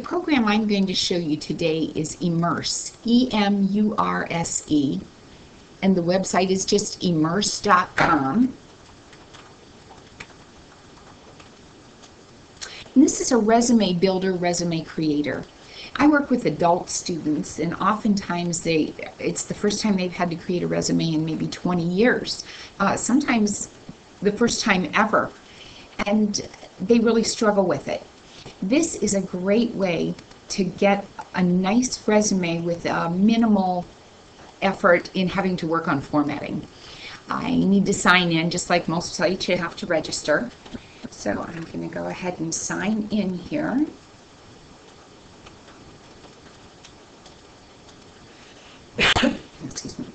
program I'm going to show you today is Emurse, E-M-U-R-S-E, and the website is just emurse.com. And this is a resume builder, resume creator. I work with adult students, and oftentimes it's the first time they've had to create a resume in maybe 20 years, sometimes the first time ever, and they really struggle with it. This is a great way to get a nice resume with minimal effort in having to work on formatting. I need to sign in, just like most sites, you have to register. So I'm going to go ahead and sign in here. Excuse me.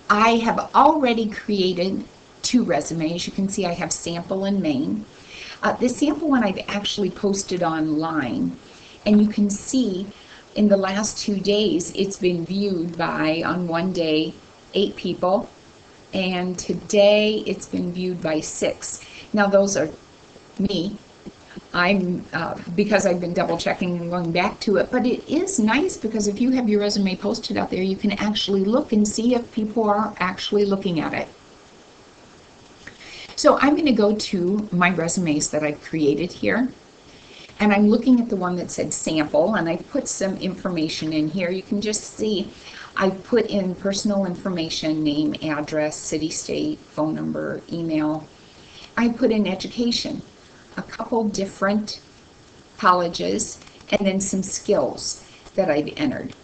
I have already created 2 resumes. You can see I have sample and main. The sample one I've actually posted online, and you can see in the last 2 days it's been viewed by, on one day, 8 people, and today it's been viewed by 6. Now those are me. I'm because I've been double checking and going back to it, but it is nice because if you have your resume posted out there, you can actually look and see if people are actually looking at it. So I'm going to go to my resumes that I've created here, and I'm looking at the one that said sample, and I put some information in here. You can just see I put in personal information, name, address, city, state, phone number, email. I put in education, a couple different colleges, and then some skills that I've entered.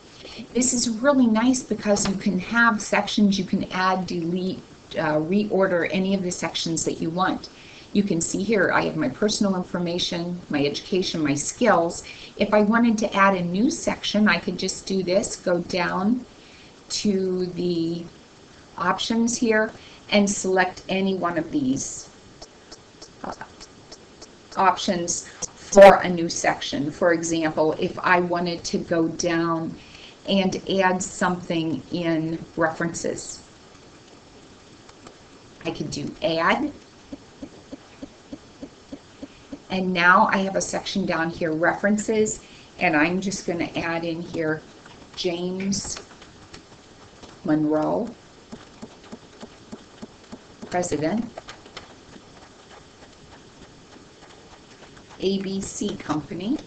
This is really nice because you can have sections you can add, delete, reorder any of the sections that you want. You can see here I have my personal information, my education, my skills. If I wanted to add a new section, I could just do this, go down to the options here and select any one of these options for a new section. For example, if I wanted to go down and add something in references, I could do add, and now I have a section down here, references, and I'm just going to add in here James Monroe, President, ABC Company,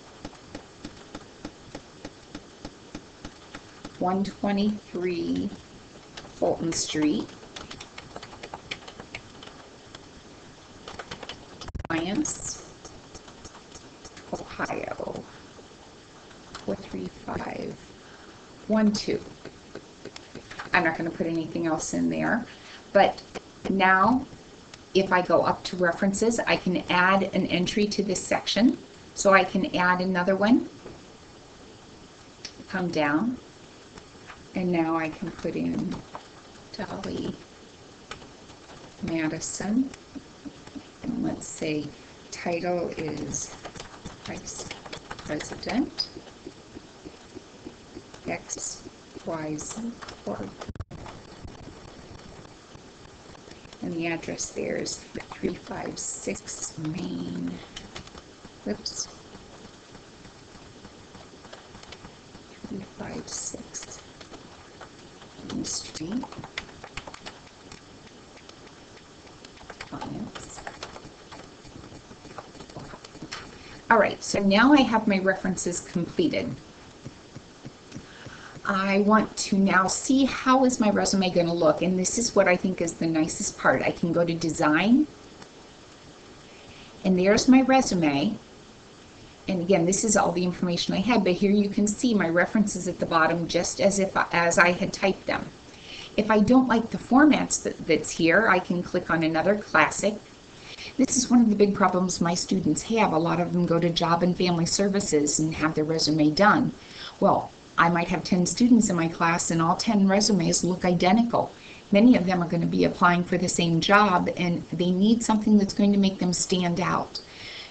123 Fulton Street, Ohio, 43512. I'm not going to put anything else in there, but now if I go up to references, I can add an entry to this section. So I can add another one, come down, and now I can put in Dolly Madison. And let's say title is Vice President, XYZ Corp. And the address there is 356 Main. Whoops. 356 Main Street. Clients. All right, so now I have my references completed. I want to now see how is my resume going to look, and this is what I think is the nicest part. I can go to design, and there's my resume, and again this is all the information I had, but here you can see my references at the bottom just as I had typed them. If I don't like the formats that's here, I can click on another classic. This is one of the big problems my students have. A lot of them go to Job and Family Services and have their resume done. Well, I might have 10 students in my class and all 10 resumes look identical. Many of them are going to be applying for the same job and they need something that's going to make them stand out.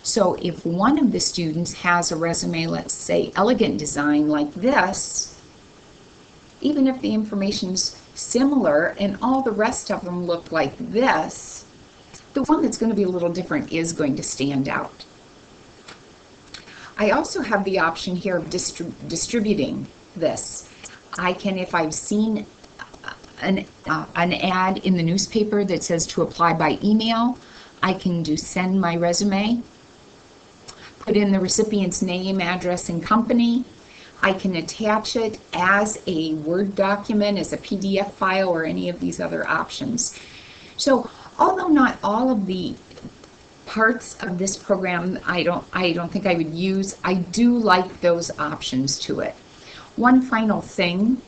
So if one of the students has a resume, let's say elegant design like this, even if the information's similar and all the rest of them look like this, the one that's going to be a little different is going to stand out. I also have the option here of distributing this. I can, if I've seen an ad in the newspaper that says to apply by email, I can do send my resume, put in the recipient's name, address, and company. I can attach it as a Word document, as a PDF file, or any of these other options. So although not all of the parts of this program I don't think I would use, I do like those options to it. One final thing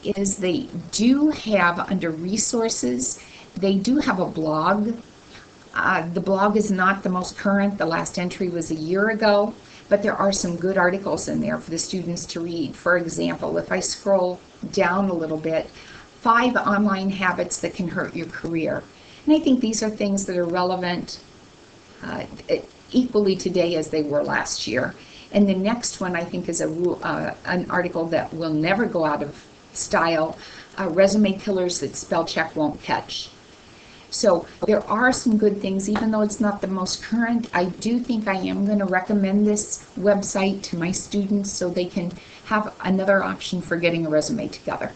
is they do have, under resources, they do have a blog. The blog is not the most current. The last entry was a year ago, but there are some good articles in there for the students to read. For example, if I scroll down a little bit, 5 online habits that can hurt your career. And I think these are things that are relevant equally today as they were last year. And the next one, I think, is an article that will never go out of style, resume killers that spell check won't catch. So there are some good things, even though it's not the most current. I do think I am going to recommend this website to my students so they can have another option for getting a resume together.